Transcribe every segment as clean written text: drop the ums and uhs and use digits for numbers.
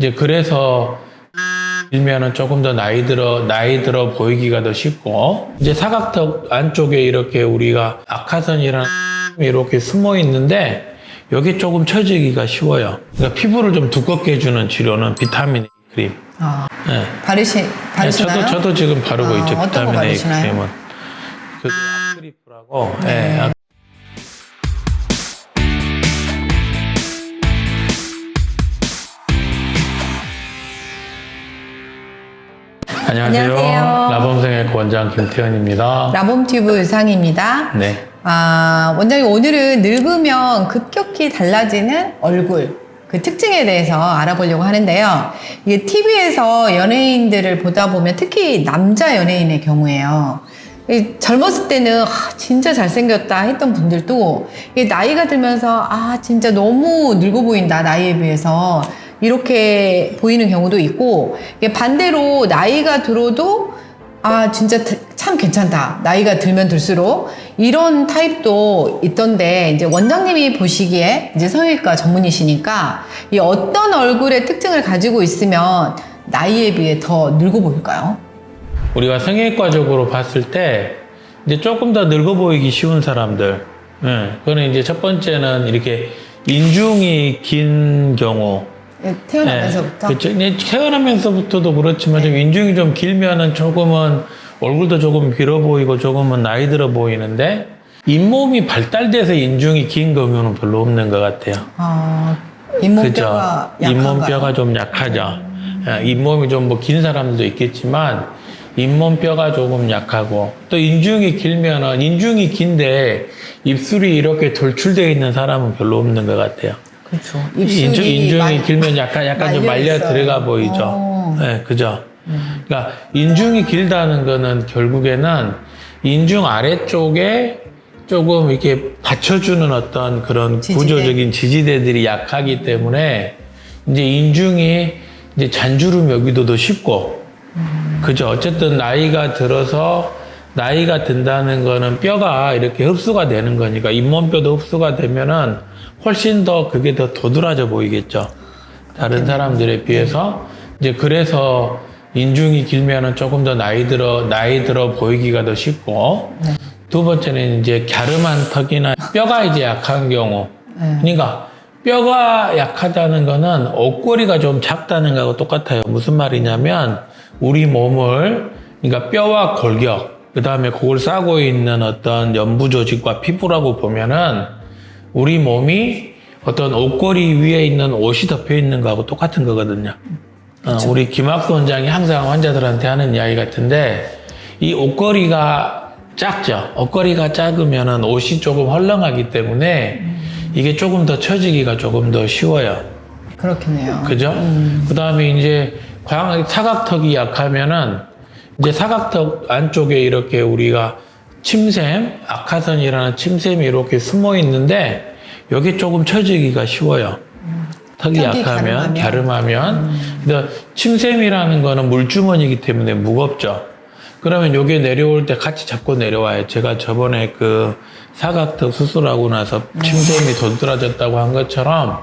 이제 그래서 일면은 조금 더 나이 들어 보이기가 더 쉽고, 이제 사각턱 안쪽에 이렇게 우리가 악화선이라는 이렇게 숨어 있는데 여기 조금 처지기가 쉬워요. 그러니까 피부를 좀 두껍게 해주는 치료는 비타민 A 크림. 네. 바르시나요? 저도 지금 바르고 있죠. 어떤 거 비타민 A 바르시나요? 크림은. 그 아크리프라고. 네. 안녕하세요. 안녕하세요. 라범생의 원장 김태현입니다. 라봄튜브 의상입니다. 네. 원장님 오늘은 늙으면 급격히 달라지는 얼굴 그 특징에 대해서 알아보려고 하는데요. 이게 TV에서 연예인들을 보다 보면 특히 남자 연예인의 경우에요. 젊었을 때는 진짜 잘생겼다 했던 분들도 이게 나이가 들면서 진짜 너무 늙어 보인다 나이에 비해서 이렇게 보이는 경우도 있고, 이게 반대로 나이가 들어도 진짜 참 괜찮다 나이가 들면 들수록 이런 타입도 있던데, 이제 원장님이 보시기에 이제 성형외과 전문이시니까 이 어떤 얼굴의 특징을 가지고 있으면 나이에 비해 더 늙어 보일까요? 우리가 성형외과적으로 봤을 때 이제 조금 더 늙어 보이기 쉬운 사람들, 그거는 이제 첫 번째는 이렇게 인중이 긴 경우. 태어나면서부터? 그렇죠. 태어나면서부터도 그렇지만 좀 인중이 좀 길면은 조금은 얼굴도 조금 길어 보이고 조금은 나이 들어 보이는데, 잇몸이 발달돼서 인중이 긴 경우는 별로 없는 것 같아요. 잇몸뼈가 약한가요? 잇몸뼈가 좀 약하죠. 잇몸이 좀 뭐 긴 사람도 있겠지만 잇몸뼈가 조금 약하고, 또 인중이 길면은 인중이 긴데 입술이 이렇게 돌출되어 있는 사람은 별로 없는 것 같아요. 그렇죠. 인중이 길면 약간 좀 말려 들어가 보이죠. 네, 그죠. 그러니까 인중이 길다는 거는 결국에는 인중 아래쪽에 조금 이렇게 받쳐주는 어떤 그런 구조적인 지지대들이 약하기 때문에 이제 인중이 이제 잔주름 여기도 더 쉽고, 그죠. 어쨌든 나이가 든다는 거는 뼈가 이렇게 흡수가 되는 거니까, 잇몸뼈도 흡수가 되면은 훨씬 더 그게 더 도드라져 보이겠죠. 다른 사람들에 비해서. 이제 그래서 인중이 길면은 조금 더 나이 들어 보이기가 더 쉽고, 두 번째는 이제 갸름한 턱이나 뼈가 이제 약한 경우. 그러니까 뼈가 약하다는 거는 옷걸이가 좀 작다는 거하고 똑같아요. 무슨 말이냐면 우리 몸을, 그러니까 뼈와 골격, 그 다음에 그걸 싸고 있는 어떤 연부 조직과 피부라고 보면은 우리 몸이 어떤 옷걸이 위에 있는 옷이 덮여 있는 거하고 똑같은 거거든요. 우리 김학수 원장이 항상 환자들한테 하는 이야기 같은데, 이 옷걸이가 작죠. 옷걸이가 작으면은 옷이 조금 헐렁하기 때문에 이게 조금 더 처지기가 조금 더 쉬워요. 그렇겠네요. 그죠? 그 다음에 이제 사각턱이 약하면은 이제 사각턱 안쪽에 이렇게 우리가 침샘, 악화선이라는 침샘이 이렇게 숨어 있는데 여기 조금 처지기가 쉬워요. 턱이 약하면, 갸름하면. 근데 침샘이라는 거는 물주머니이기 때문에 무겁죠. 그러면 여기 내려올 때 같이 잡고 내려와요. 제가 저번에 그 사각턱 수술하고 나서 침샘이 도드라졌다고 한 것처럼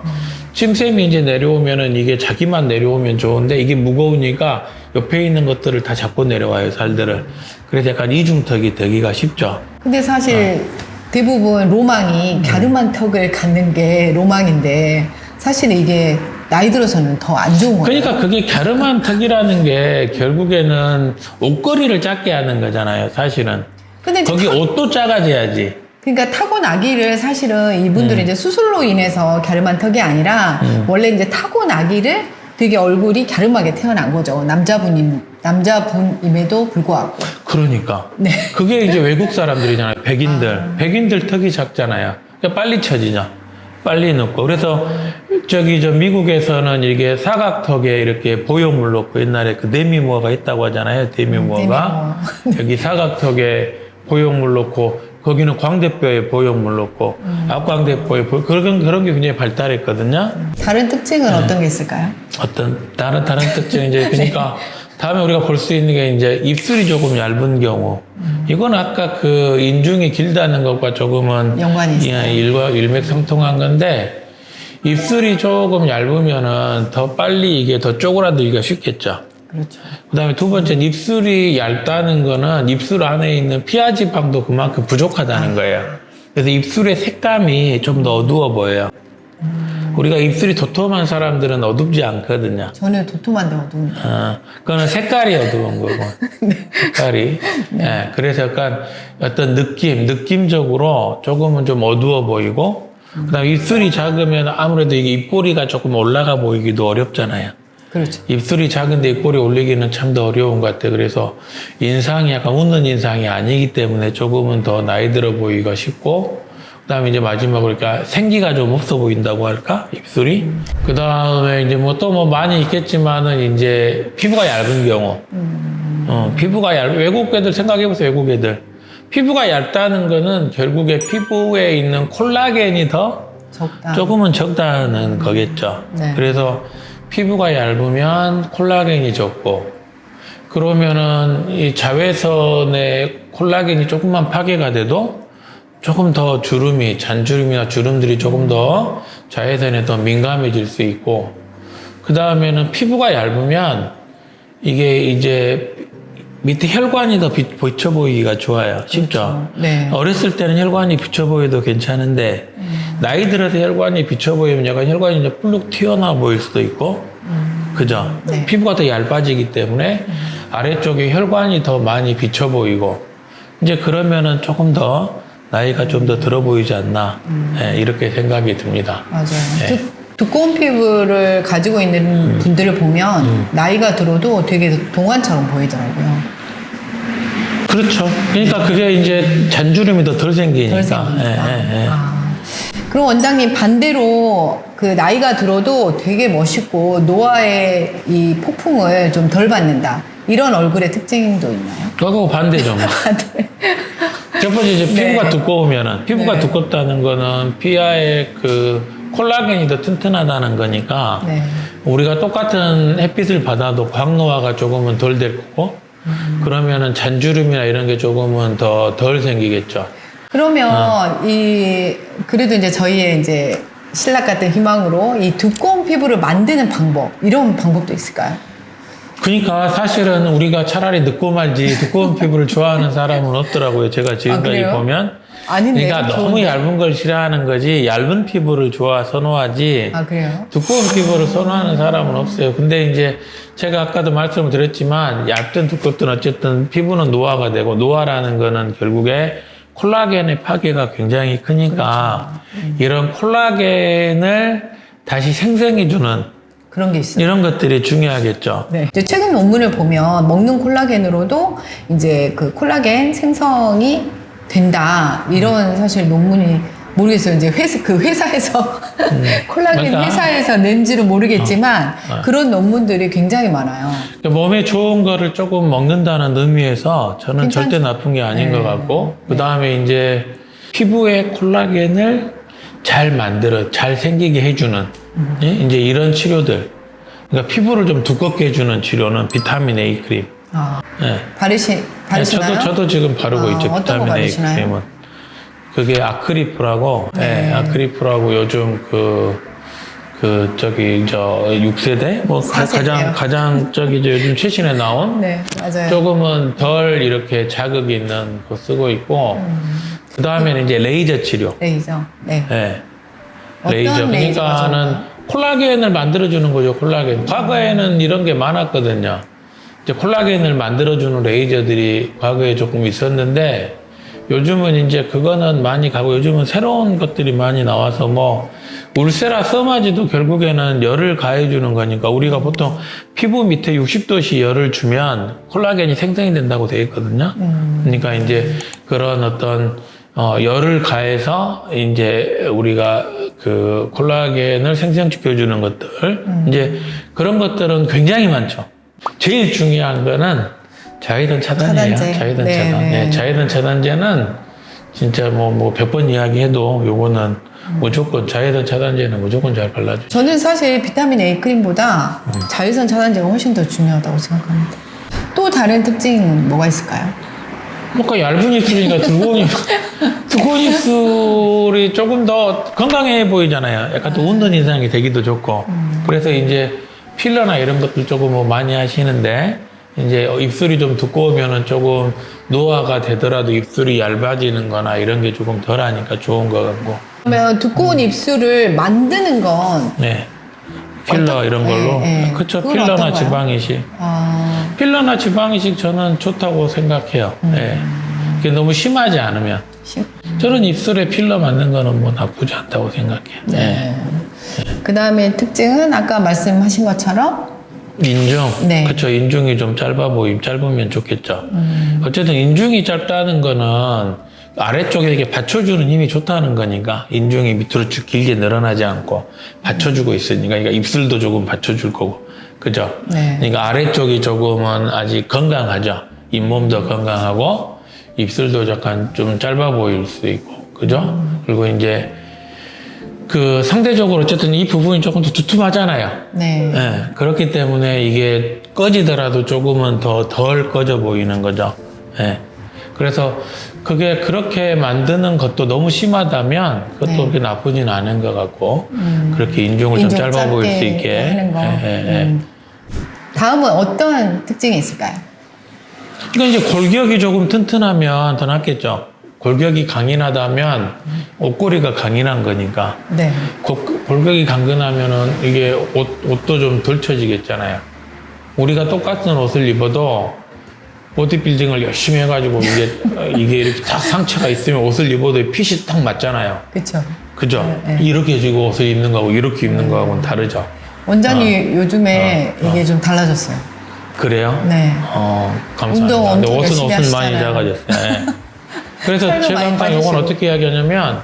침샘이 이제 내려오면은 이게 자기만 내려오면 좋은데 이게 무거우니까 옆에 있는 것들을 다 잡고 내려와요, 살들을. 그래서 약간 이중턱이 되기가 쉽죠. 근데 사실 대부분 로망이 갸름한 턱을 갖는 게 로망인데, 사실 이게 나이 들어서는 더 안 좋은 거예요. 그러니까 그게 갸름한 턱이라는 게 결국에는 옷걸이를 작게 하는 거잖아요, 사실은. 근데 이제 거기 옷도 작아져야지. 그러니까 타고나기를 사실은 이분들은 이제 수술로 인해서 갸름한 턱이 아니라 원래 이제 타고나기를 되게 얼굴이 갸름하게 태어난 거죠. 남자분임에도 불구하고. 그러니까. 네. 그게 이제 외국 사람들이잖아요. 백인들 턱이 작잖아요. 그러니까 빨리 처지죠. 빨리 눕고. 그래서 저 미국에서는 이게 사각턱에 이렇게 보형물 놓고, 옛날에 그 데미모어가 있다고 하잖아요. 데미모어가. 여기 사각턱에 보형물 놓고, 거기는 광대뼈에 보형물 놓고, 앞광대뼈에 그런 게 굉장히 발달했거든요. 다른 특징은 어떤 게 있을까요? 다른 특징은 이제, 그러니까 다음에 우리가 볼 수 있는 게 이제 입술이 조금 얇은 경우. 이건 아까 그 인중이 길다는 것과 조금은 연관이 있어요. 일맥상통한 건데, 입술이 조금 얇으면은 더 빨리 이게 더 쪼그라들기가 쉽겠죠. 그렇죠. 그다음에 두 번째는 입술이 얇다는 거는 입술 안에 있는 피하 지방도 그만큼 부족하다는 거예요. 그래서 입술의 색감이 좀 더 어두워 보여요. 우리가 입술이 도톰한 사람들은 어둡지 않거든요. 저는 도톰한데 어두운데. 그거는 색깔이 어두운 거고. 색깔이. 네. 그래서 약간 어떤 느낌적으로 조금은 좀 어두워 보이고, 그 다음에 입술이 작으면 아무래도 이게 입꼬리가 조금 올라가 보이기도 어렵잖아요. 그렇죠. 입술이 작은데 입꼬리 올리기는 참 더 어려운 것 같아요. 그래서 인상이 약간 웃는 인상이 아니기 때문에 조금은 더 나이 들어 보이기가 쉽고, 그 다음에 이제 마지막으로 그러니까 생기가 좀 없어 보인다고 할까? 입술이. 그 다음에 이제 뭐 또 뭐 많이 있겠지만은 이제 피부가 얇은 경우. 피부가 외국 애들 생각해보세요, 외국 애들. 피부가 얇다는 거는 결국에 피부에 있는 콜라겐이 더 적다. 조금은 적다는 거겠죠. 네. 그래서 피부가 얇으면 콜라겐이 적고, 그러면은 이 자외선에 콜라겐이 조금만 파괴가 돼도 조금 더 주름이, 잔주름이나 주름들이 조금 더 자외선에 더 민감해질 수 있고, 그 다음에는 피부가 얇으면 이게 이제 밑에 혈관이 더 비쳐 보이기가 좋아요. 쉽죠? 네. 어렸을 때는 혈관이 비쳐 보여도 괜찮은데, 나이 들어서 혈관이 비쳐 보이면 약간 혈관이 이제 불룩 튀어나와 보일 수도 있고, 그죠? 네. 피부가 더 얇아지기 때문에 아래쪽에 혈관이 더 많이 비쳐 보이고, 이제 그러면은 조금 더 나이가 좀 더 들어 보이지 않나, 네, 이렇게 생각이 듭니다. 맞아요. 네. 두꺼운 피부를 가지고 있는 분들을 보면 나이가 들어도 되게 동안처럼 보이더라고요. 그렇죠. 그러니까 그게 이제 잔주름이 더 덜 생기니까. 덜 생기니까. 예. 그럼 원장님 반대로 그 나이가 들어도 되게 멋있고 노화의 이 폭풍을 좀 덜 받는다. 이런 얼굴의 특징도 있나요? 그거 반대죠. 뭐. 첫 번째 이제 피부가 네. 두꺼우면은 피부가 네. 두껍다는 거는 피하의 그 콜라겐이 더 튼튼하다는 거니까 네. 우리가 똑같은 햇빛을 받아도 광노화가 조금은 덜 될 거고 그러면은 잔주름이나 이런 게 조금은 더 덜 생기겠죠. 그러면 그래도 이제 저희의 이제 신락 같은 희망으로 이 두꺼운 피부를 만드는 방법 이런 방법도 있을까요? 그러니까 사실은 우리가 차라리 늙고 말지 두꺼운 피부를 좋아하는 사람은 없더라고요. 제가 지금까지 그래요? 보면. 아닌데. 그러니까 너무 얇은 걸 싫어하는 거지 얇은 피부를 선호하지. 아 그래요? 두꺼운 피부를 선호하는 사람은 없어요. 근데 이제 제가 아까도 말씀을 드렸지만 얇든 두껍든 어쨌든 피부는 노화가 되고 노화라는 거는 결국에 콜라겐의 파괴가 굉장히 크니까 이런 콜라겐을 다시 생성해주는 그런 게 있어요. 이런 것들이 중요하겠죠. 네. 이제 최근 논문을 보면 먹는 콜라겐으로도 이제 그 콜라겐 생성이 된다. 이런 사실 논문이 모르겠어요. 이제 회사에서 콜라겐 그러니까, 회사에서 낸지는 모르겠지만 그런 논문들이 굉장히 많아요. 몸에 좋은 거를 조금 먹는다는 의미에서 저는 괜찮죠? 절대 나쁜 게 아닌 네. 것 같고 그 다음에 이제 피부에 콜라겐을 잘 생기게 해주는 예? 이제 이런 치료들. 그러니까 피부를 좀 두껍게 해주는 치료는 비타민 A 크림. 예. 바르시나요? 저도 지금 바르고 있죠. 어떤 거 비타민 A 바르시나요? 크림은. 그게 아크리프라고, 네. 예, 아크리프라고 요즘 저기, 6세대? 뭐, 4세대요. 가장 요즘 최신에 나온? 네, 맞아요. 조금은 덜 이렇게 자극이 있는 거 쓰고 있고, 그 다음에는 이제 레이저 치료. 레이저. 네. 예. 어떤 레이저. 레이저가 그러니까는 좋나요? 콜라겐을 만들어주는 거죠, 콜라겐. 과거에는 이런 게 많았거든요. 이제 콜라겐을 만들어주는 레이저들이 과거에 조금 있었는데, 요즘은 이제 그거는 많이 가고, 요즘은 새로운 것들이 많이 나와서 뭐, 울세라 써마지도 결국에는 열을 가해주는 거니까, 우리가 보통 피부 밑에 60도씨 열을 주면 콜라겐이 생성이 된다고 되어 있거든요. 그러니까 이제 그런 어떤, 열을 가해서 이제 우리가 그 콜라겐을 생성시켜주는 것들, 이제 그런 것들은 굉장히 많죠. 제일 중요한 거는 자외선 차단이에요. 차단제. 자외선 네, 차단. 네. 네, 자외선 차단제는 진짜 뭐 100번 이야기해도 요거는 무조건 자외선 차단제는 무조건 잘 발라주죠. 저는 사실 비타민 A 크림보다 자외선 차단제가 훨씬 더 중요하다고 생각합니다. 또 다른 특징은 뭐가 있을까요? 뭔가 얇은 입술이니까 두꺼운 입술이 조금 더 건강해 보이잖아요. 약간 또 웃는 인상이 되기도 좋고. 그래서 이제 필러나 이런 것들 조금 뭐 많이 하시는데, 이제 입술이 좀 두꺼우면은 조금 노화가 되더라도 입술이 얇아지는 거나 이런 게 조금 덜 하니까 좋은 것 같고. 그러면 두꺼운 입술을 만드는 건 네. 필러 이런 걸로. 네. 그쵸. 그건 필러나 어떤가요? 지방이식. 아, 필러나 지방이식 저는 좋다고 생각해요. 네. 그게 너무 심하지 않으면. 저는 입술에 필러 맞는 거는 뭐 나쁘지 않다고 생각해요. 네. 그 다음에 특징은 아까 말씀하신 것처럼 인중. 네. 그쵸. 인중이 좀 짧으면 좋겠죠. 어쨌든 인중이 짧다는 거는 아래쪽에 이렇게 받쳐주는 힘이 좋다는 거니까 인중이 밑으로 쭉 길게 늘어나지 않고 받쳐주고 있으니까 그러니까 입술도 조금 받쳐줄 거고. 그죠? 네. 그러니까 아래쪽이 조금은 아직 건강하죠. 잇몸도 건강하고 입술도 약간 좀 짧아 보일 수 있고. 그죠? 그리고 이제 그 상대적으로 어쨌든 이 부분이 조금 더 두툼하잖아요. 네. 네, 그렇기 때문에 이게 꺼지더라도 조금은 더 덜 꺼져 보이는 거죠. 네. 그래서 그게 그렇게 만드는 것도 너무 심하다면 그것도 네. 그렇게 나쁘진 않은 것 같고 그렇게 인중을 좀 인중 짧아 보일 수 짧게 있게 하는 거. 예. 다음은 어떤 특징이 있을까요? 그러니까 이제 골격이 조금 튼튼하면 더 낫겠죠. 골격이 강인하다면 옷걸이가 강인한 거니까 네. 골격이 강건하면은 이게 옷도 좀 덜 처지겠잖아요. 우리가 똑같은 옷을 입어도 보디빌딩을 열심히 해가지고 이게 이렇게 딱 상처가 있으면 옷을 입어도 핏이 딱 맞잖아요. 그렇죠. 그죠? 네. 이렇게 해주고 옷을 입는 거하고 이렇게 입는 거하고는 다르죠. 원장님 요즘에 이게 좀 달라졌어요. 그래요? 네. 감사합니다. 운동 근데 엄청 옷은 열심히 많이 하시잖아요. 작아졌어요. 네. 그래서 살도 제가 많이 항상 빠지시고. 이건 어떻게 이야기하냐면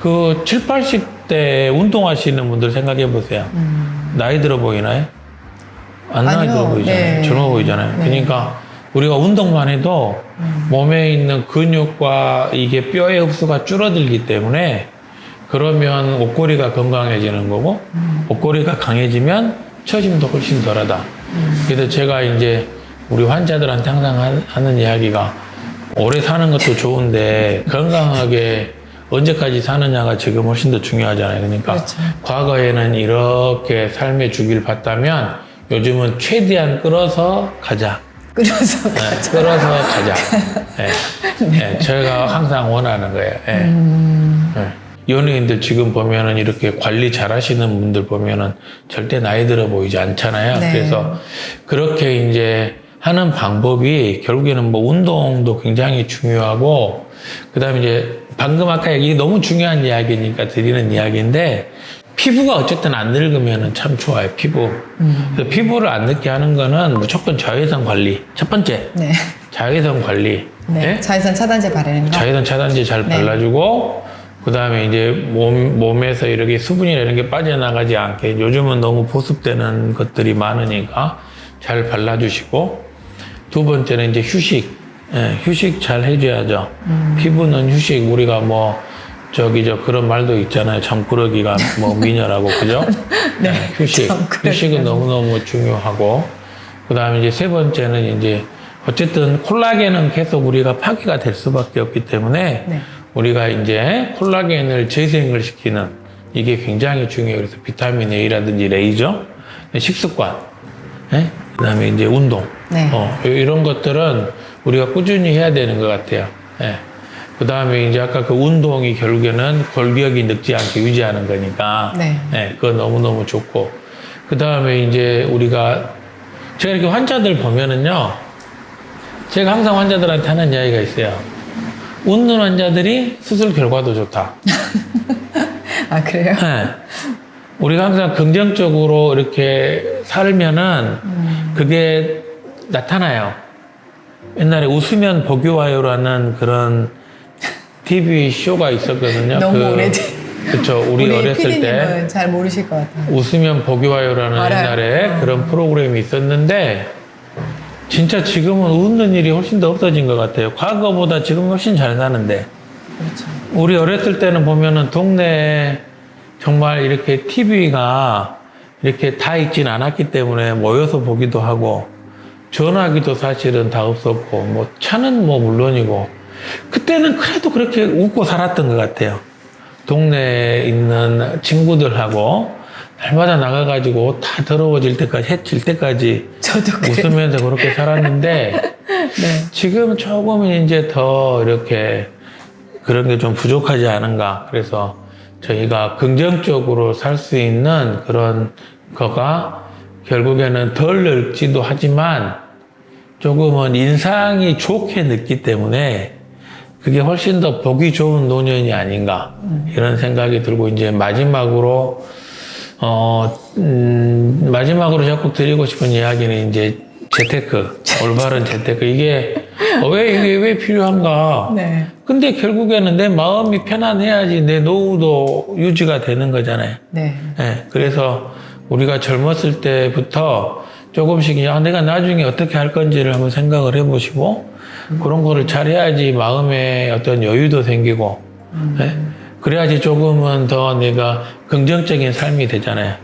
그 7, 80대 운동하시는 분들 생각해 보세요. 나이 들어 보이나요? 안 나이 아니요. 들어 보이잖아요. 네. 젊어 보이잖아요. 네. 그러니까 우리가 운동만 해도 몸에 있는 근육과 이게 뼈의 흡수가 줄어들기 때문에 그러면 옷걸이가 건강해지는 거고 옷걸이가 강해지면 처짐도 훨씬 덜하다. 그래서 제가 이제 우리 환자들한테 항상 하는 이야기가 오래 사는 것도 좋은데 건강하게 언제까지 사느냐가 지금 훨씬 더 중요하잖아요. 그러니까 그렇죠. 과거에는 이렇게 삶의 주기를 봤다면 요즘은 최대한 끌어서 가자. 끌어서 네, 끌어서 가자. 네. 네, 제가 항상 원하는 거예요. 네. 네. 연예인들 지금 보면은 이렇게 관리 잘 하시는 분들 보면은 절대 나이 들어 보이지 않잖아요. 네. 그래서 그렇게 이제 하는 방법이 결국에는 뭐 운동도 굉장히 중요하고 그다음에 이제 방금 아까 얘기 너무 중요한 이야기니까 드리는 이야기인데 피부가 어쨌든 안 늙으면 참 좋아요, 피부. 그래서 피부를 안 늙게 하는 거는 무조건 자외선 관리. 첫 번째, 네. 자외선 관리. 네. 네? 자외선 차단제 바르는 거. 자외선 차단제 잘 네. 발라주고, 그 다음에 이제 몸에서 이렇게 수분이나 이런 게 빠져나가지 않게 요즘은 너무 보습되는 것들이 많으니까 잘 발라주시고, 두 번째는 이제 휴식. 예, 휴식 잘 해줘야죠. 피부는 휴식, 우리가 뭐, 그런 말도 있잖아요. 잠꾸러기가 뭐 미녀라고, 그죠? 네, 휴식. 잠꾸러기가. 휴식은 너무너무 중요하고, 그 다음에 이제 세 번째는 이제, 어쨌든 콜라겐은 계속 우리가 파괴가 될 수밖에 없기 때문에, 네. 우리가 이제 콜라겐을 재생을 시키는, 이게 굉장히 중요해요. 그래서 비타민 A라든지 레이저, 식습관, 예? 그 다음에 이제 운동. 네. 이런 것들은 우리가 꾸준히 해야 되는 것 같아요. 예. 그 다음에 이제 아까 그 운동이 결국에는 골격이 늙지 않게 유지하는 거니까. 네. 예, 그거 너무너무 좋고. 그 다음에 이제 우리가, 제가 이렇게 환자들 보면은요, 제가 항상 환자들한테 하는 이야기가 있어요. 웃는 환자들이 수술 결과도 좋다. 아, 그래요? 예. 우리가 항상 긍정적으로 이렇게 살면은 그게 나타나요. 옛날에 웃으면 복이 와요라는 그런 TV 쇼가 있었거든요. 너무 오래된. 그쵸. 우리 어렸을 때 PD님은 잘 모르실 것 같아요. 웃으면 복이 와요라는 알아요. 옛날에 그런 프로그램이 있었는데 진짜 지금은 웃는 일이 훨씬 더 없어진 것 같아요. 과거보다 지금 훨씬 잘 사는데. 그렇죠. 우리 어렸을 때는 보면은 동네에 정말 이렇게 TV가 이렇게 다 있진 않았기 때문에 모여서 보기도 하고 전화기도 사실은 다 없었고, 뭐 차는 뭐 물론이고, 그때는 그래도 그렇게 웃고 살았던 것 같아요. 동네에 있는 친구들하고 날마다 나가가지고 옷 다 더러워질 때까지, 해칠 때까지 저도 그래요. 웃으면서 그렇게 살았는데, 네. 지금 조금은 이제 더 이렇게 그런 게 좀 부족하지 않은가. 그래서 저희가 긍정적으로 살 수 있는 그런 거가 결국에는 덜 늙지도 하지만 조금은 인상이 좋게 늙기 때문에 그게 훨씬 더 보기 좋은 노년이 아닌가 이런 생각이 들고 이제 마지막으로 마지막으로 자꾸 드리고 싶은 이야기는 이제 재테크, 올바른 재테크. 이게 왜 필요한가? 네. 근데 결국에는 내 마음이 편안해야지 내 노후도 유지가 되는 거잖아요. 네. 예, 그래서 우리가 젊었을 때부터 조금씩 내가 나중에 어떻게 할 건지를 한번 생각을 해보시고 그런 거를 잘 해야지 마음에 어떤 여유도 생기고 예? 그래야지 조금은 더 내가 긍정적인 삶이 되잖아요.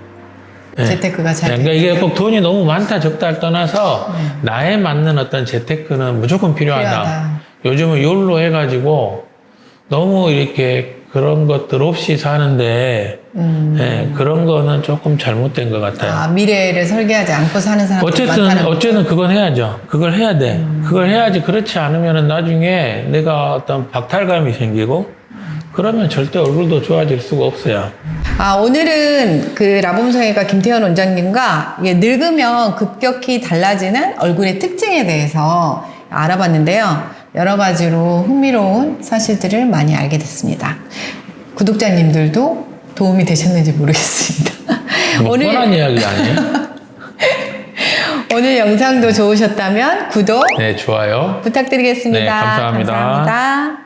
예. 재테크가 잘 그러니까 이게 꼭 돈이 너무 많다 적다를 떠나서 나에 맞는 어떤 재테크는 무조건 필요하다. 요즘은 욜로 해가지고 너무 이렇게 그런 것들 없이 사는데 예, 그런 거는 조금 잘못된 것 같아요. 아, 미래를 설계하지 않고 사는 사람들이 많다는 어쨌든 그건 해야죠. 그걸 해야 돼. 그걸 해야지. 그렇지 않으면 나중에 내가 어떤 박탈감이 생기고 그러면 절대 얼굴도 좋아질 수가 없어요. 아, 오늘은 그 라봄성애가 김태현 원장님과 이게 늙으면 급격히 달라지는 얼굴의 특징에 대해서 알아봤는데요. 여러 가지로 흥미로운 사실들을 많이 알게 됐습니다. 구독자님들도 도움이 되셨는지 모르겠습니다. 뭐 뻔한 이야기 아니에요? 오늘 영상도 좋으셨다면 구독 네, 좋아요. 부탁드리겠습니다. 네, 감사합니다. 감사합니다.